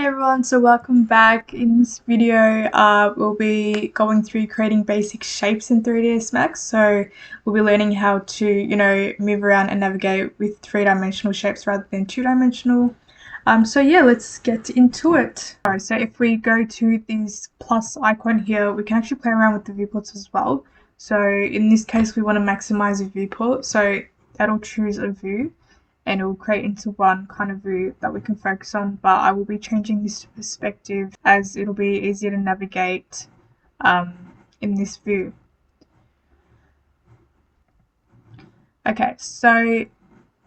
everyone, so welcome back. In this video we'll be going through creating basic shapes in 3ds Max. So we'll be learning how to move around and navigate with 3-dimensional shapes rather than 2-dimensional. So yeah, let's get into it. Alright, so if we go to this plus icon here, we can actually play around with the viewports as well. So in this case we want to maximize a viewport, so that'll choose a view and it will create into one kind of view that we can focus on, but I will be changing this to perspective as it'll be easier to navigate in this view. Okay, so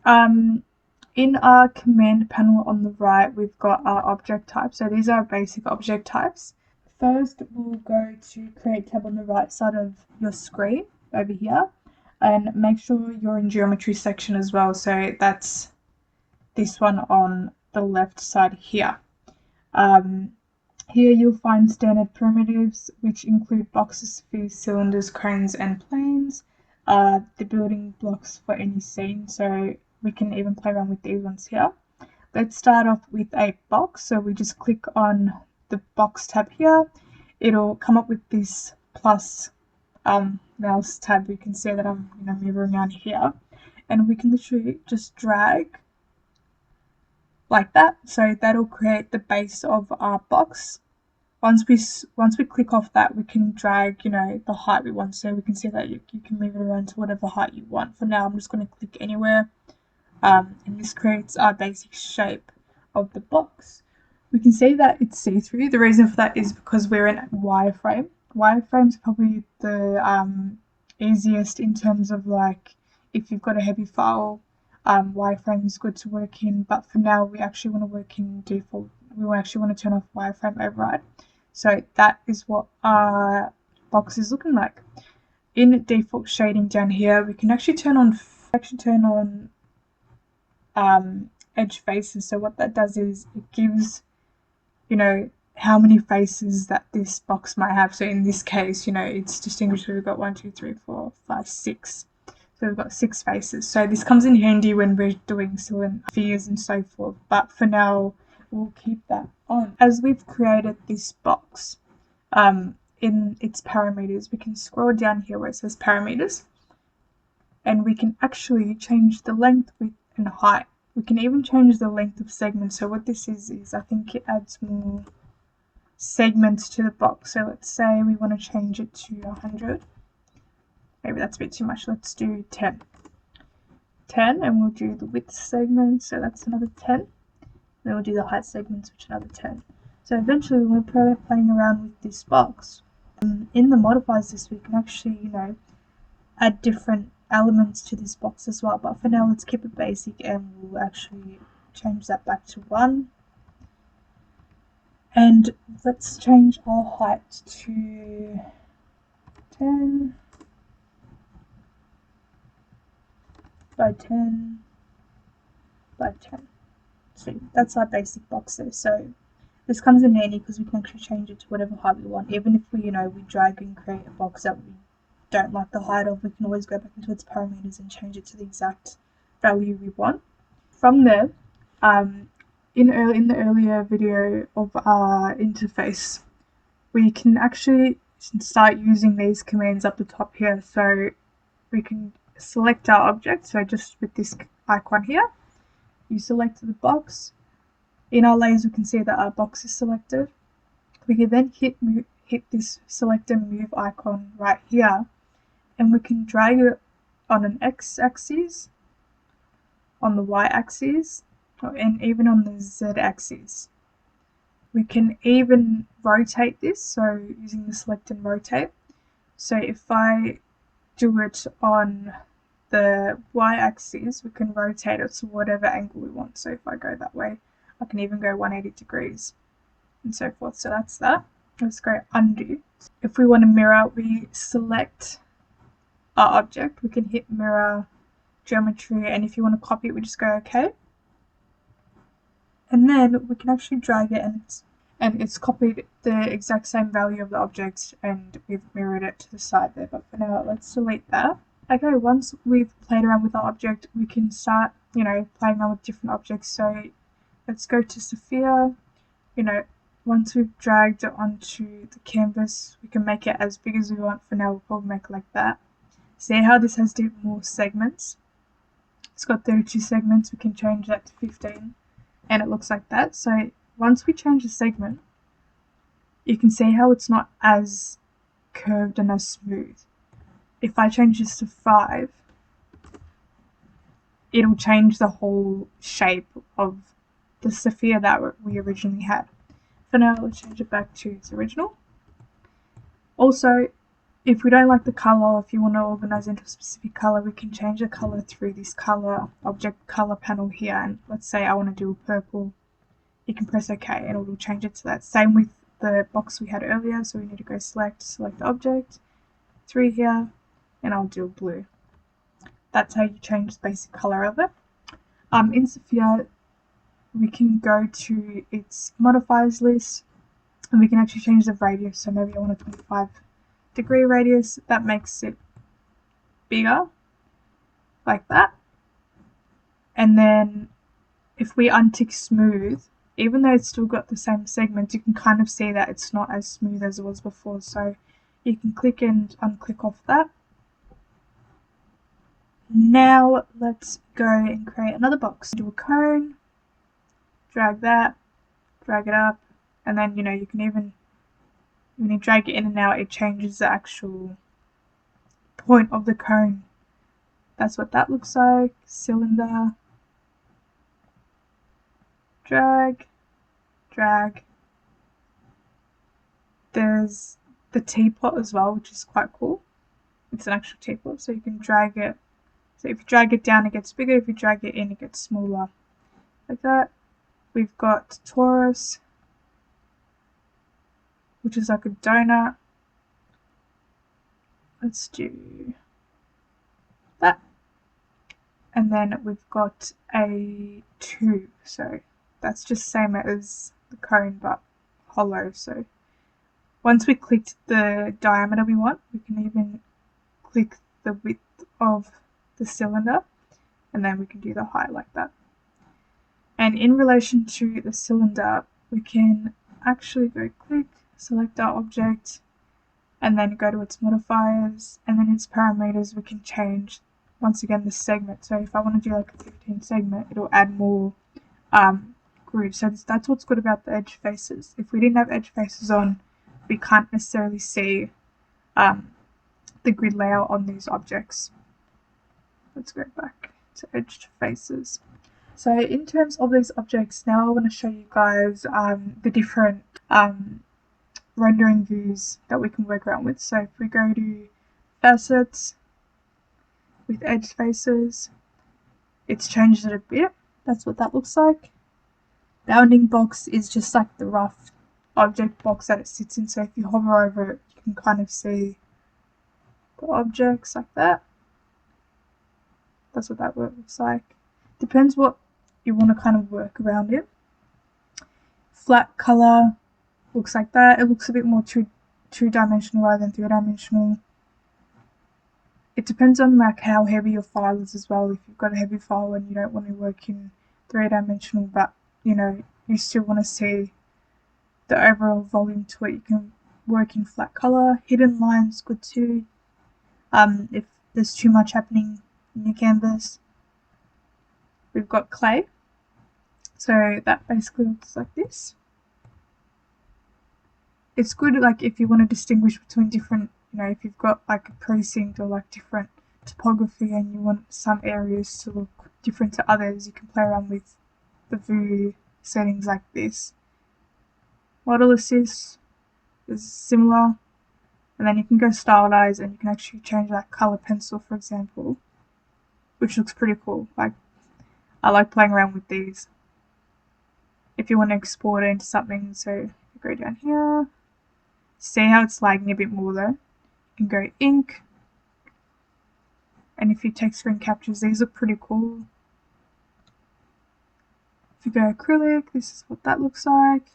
in our command panel on the right, we've got our object types. So these are basic object types. First, we'll go to create tab on the right side of your screen over here, and make sure you're in geometry section as well. So that's this one on the left side here. Here you'll find standard primitives, which include boxes, spheres, cylinders, cones, and planes. The building blocks for any scene, so we can even play around with these ones here. Let's start off with a box. So we just click on the box tab here. It'll come up with this plus mouse tab. You can see that I'm moving around here, and we can literally just drag like that. So that'll create the base of our box. Once we click off that, we can drag the height we want. So we can see that you can move it around to whatever height you want. For now, I'm just going to click anywhere, and this creates our basic shape of the box. We can see that it's see-through. The reason for that is because we're in wireframe. Wireframe's probably the easiest in terms of like if you've got a heavy file. Wireframe is good to work in, but for now we actually want to work in default. We actually want to turn off wireframe override. So that is what our box is looking like. In default shading down here, we can actually turn on edge faces. So what that does is it gives how many faces that this box might have. So in this case, it's distinguished. We've got 1, 2, 3, 4, 5, 6. So we've got 6 faces. So this comes in handy when we're doing spheres and so forth. But for now, we'll keep that on. As we've created this box in its parameters, we can scroll down here where it says parameters, and we can actually change the length, width, and height. We can even change the length of segments. So what this is I think it adds more segments to the box. So let's say we want to change it to 100. Maybe that's a bit too much. Let's do 10, and we'll do the width segment, so that's another 10. Then we'll do the height segments, which is another 10. So eventually, when we're playing around with this box, in the modifiers list, we can actually, add different elements to this box as well. But for now, let's keep it basic, and we'll actually change that back to 1. And let's change our height to 10. By 10 by 10. So that's our basic box there. So this comes in handy because we can actually change it to whatever height we want. Even if we drag and create a box that we don't like the height of, we can always go back into its parameters and change it to the exact value we want. From there, in the earlier video of our interface, we can actually start using these commands up the top here. So we can select our object. So just with this icon here, you select the box. In our layers, we can see that our box is selected. We can then hit this select and move icon right here, and we can drag it on an x-axis, on the y-axis, and even on the z-axis. We can even rotate this, so using the select and rotate. So if I do it on the y-axis, we can rotate it to whatever angle we want. So if I go that way, I can even go 180 degrees and so forth. So that's that. Let's go undo. If we want to mirror, we select our object. We can hit mirror geometry, and if you want to copy it, we just go OK. And then we can actually drag it, and it's copied the exact same value of the object, and we've mirrored it to the side there. But for now, let's delete that. Okay, once we've played around with our object, we can start, playing around with different objects. So let's go to Sophia. you know, once we've dragged it onto the canvas, we can make it as big as we want. For now, we'll probably make it like that. See how this has more segments? It's got 32 segments. We can change that to 15 and it looks like that. So once we change the segment, you can see how it's not as curved and as smooth. If I change this to 5, it'll change the whole shape of the sphere that we originally had. For now, let's change it back to its original. Also, if we don't like the color, if you want to organize into a specific color, we can change the color through this color object color panel here. And let's say I want to do purple, you can press OK and it will change it to that. Same with the box we had earlier, so we need to go select the object, through here, and I'll do blue. That's how you change the basic color of it. In Sphere, we can go to its modifiers list and we can actually change the radius. So maybe I want a 25-degree radius. That makes it bigger, like that. And then if we untick smooth, even though it's still got the same segments, you can kind of see that it's not as smooth as it was before. So you can click and unclick off that. Now let's go and create another box. Do a cone, drag that, drag it up, and then you can even, when you drag it in and out, it changes the actual point of the cone. That's what that looks like. Cylinder, drag, drag. There's the teapot as well, which is quite cool. It's an actual teapot, so you can drag it. So if you drag it down, it gets bigger. If you drag it in, it gets smaller. Like that. We've got torus, which is like a donut. Let's do that. And then we've got a tube. So that's just same as the cone, but hollow. So once we clicked the diameter we want, we can even click the width of the cylinder, and then we can do the height like that. And in relation to the cylinder, we can actually go click, select our object, and then go to its modifiers, and then its parameters we can change once again the segment. So if I want to do like a 15 segment, it'll add more grid. So that's what's good about the edge faces. If we didn't have edge faces on, we can't necessarily see the grid layout on these objects. Let's go back to edged faces. So in terms of these objects, now I want to show you guys the different rendering views that we can work around with. So if we go to facets with edge faces, it's changed it a bit. That's what that looks like. Bounding box is just like the rough object box that it sits in. So if you hover over it, you can kind of see the objects like that. That's what that looks like. Depends what you want to kind of work around it. Flat color looks like that. It looks a bit more two-dimensional rather than three-dimensional. It depends on like how heavy your file is as well. If you've got a heavy file and you don't want to work in three-dimensional, but you still want to see the overall volume to it, you can work in flat color. Hidden lines good too. If there's too much happening in your canvas. We've got clay, so that basically looks like this. It's good like if you want to distinguish between different, if you've got like a precinct or like different topography and you want some areas to look different to others, you can play around with the view settings like this. Model assist is similar, and then you can go stylize and you can actually change like color pencil, for example, which looks pretty cool. Like, I like playing around with these. If you want to export it into something, so you go down here, see how it's lagging a bit more though. You can go ink, and if you take screen captures, these look pretty cool. If you go acrylic, this is what that looks like.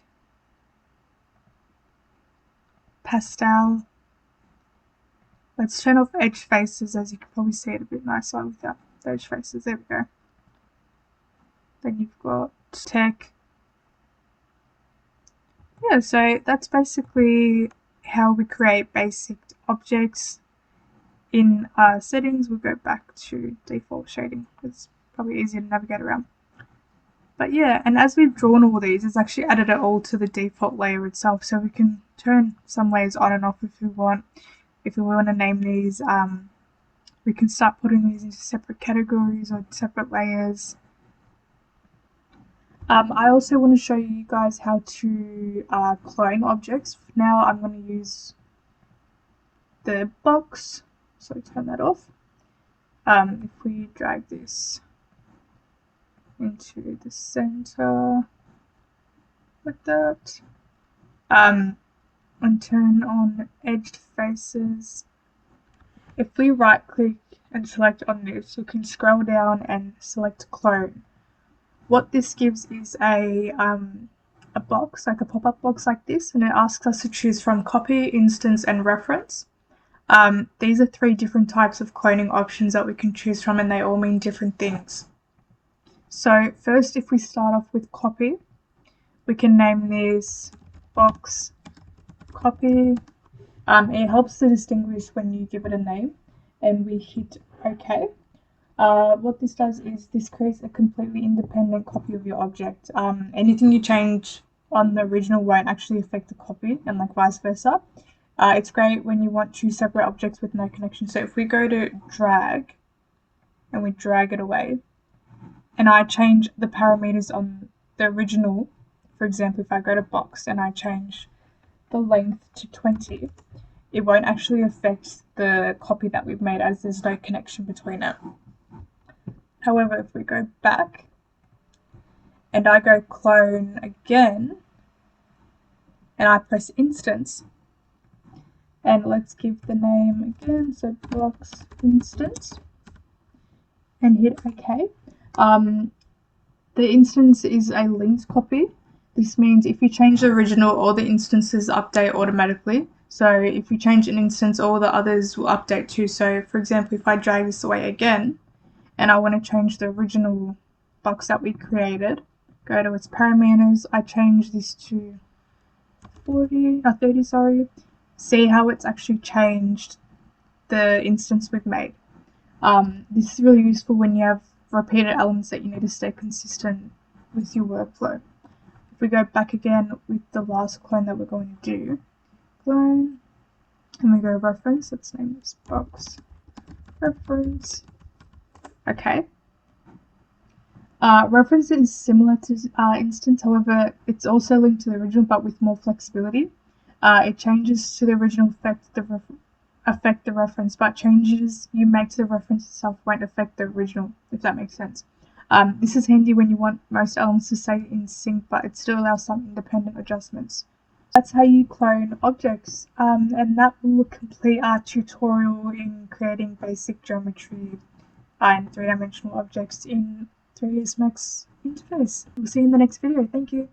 Pastel. Let's turn off edge faces, as you can probably see it a bit nicer without the edge faces. There we go. Then you've got tech. yeah, so that's basically how we create basic objects. In settings, we'll go back to default shading. It's probably easier to navigate around. But yeah, and as we've drawn all these, it's actually added it all to the default layer itself, so we can turn some layers on and off if we want. If we want to name these, we can start putting these into separate categories or separate layers. I also want to show you guys how to clone objects. Now I'm going to use the box, so turn that off. If we drag this into the center like that, and turn on edged faces. If we right click and select on this, we can scroll down and select clone. What this gives is a box, like a pop-up box like this, and it asks us to choose from copy, instance, and reference. These are 3 different types of cloning options that we can choose from, and they all mean different things. So first, if we start off with copy, we can name this box copy. It helps to distinguish when you give it a name, and we hit OK. What this does is this creates a completely independent copy of your object. Anything you change on the original won't actually affect the copy, and like vice versa. It's great when you want 2 separate objects with no connection. So if we go to drag and we drag it away, and I change the parameters on the original, for example, if I go to box and I change the length to 20, it won't actually affect the copy that we've made, as there's no connection between it. However, if we go back and I go clone again and I press instance, and let's give the name again, so box instance, and hit OK. The instance is a linked copy. This means if you change the original, all the instances update automatically. So if you change an instance, all the others will update too. So for example, if I drag this away again, and I want to change the original box that we created, go to its parameters, I change this to 30, sorry. See how it's actually changed the instance we've made. This is really useful when you have repeated elements that you need to stay consistent with your workflow. If we go back again with the last clone that we're going to do, clone, and we go reference, let's name this box reference. Okay. Reference is similar to instance, however, it's also linked to the original but with more flexibility. It changes to the original affect the reference, but changes you make to the reference itself won't affect the original, if that makes sense. This is handy when you want most elements to stay in sync, but it still allows some independent adjustments. That's how you clone objects, and that will complete our tutorial in creating basic geometry and 3-dimensional objects in 3ds Max interface. We'll see you in the next video. Thank you.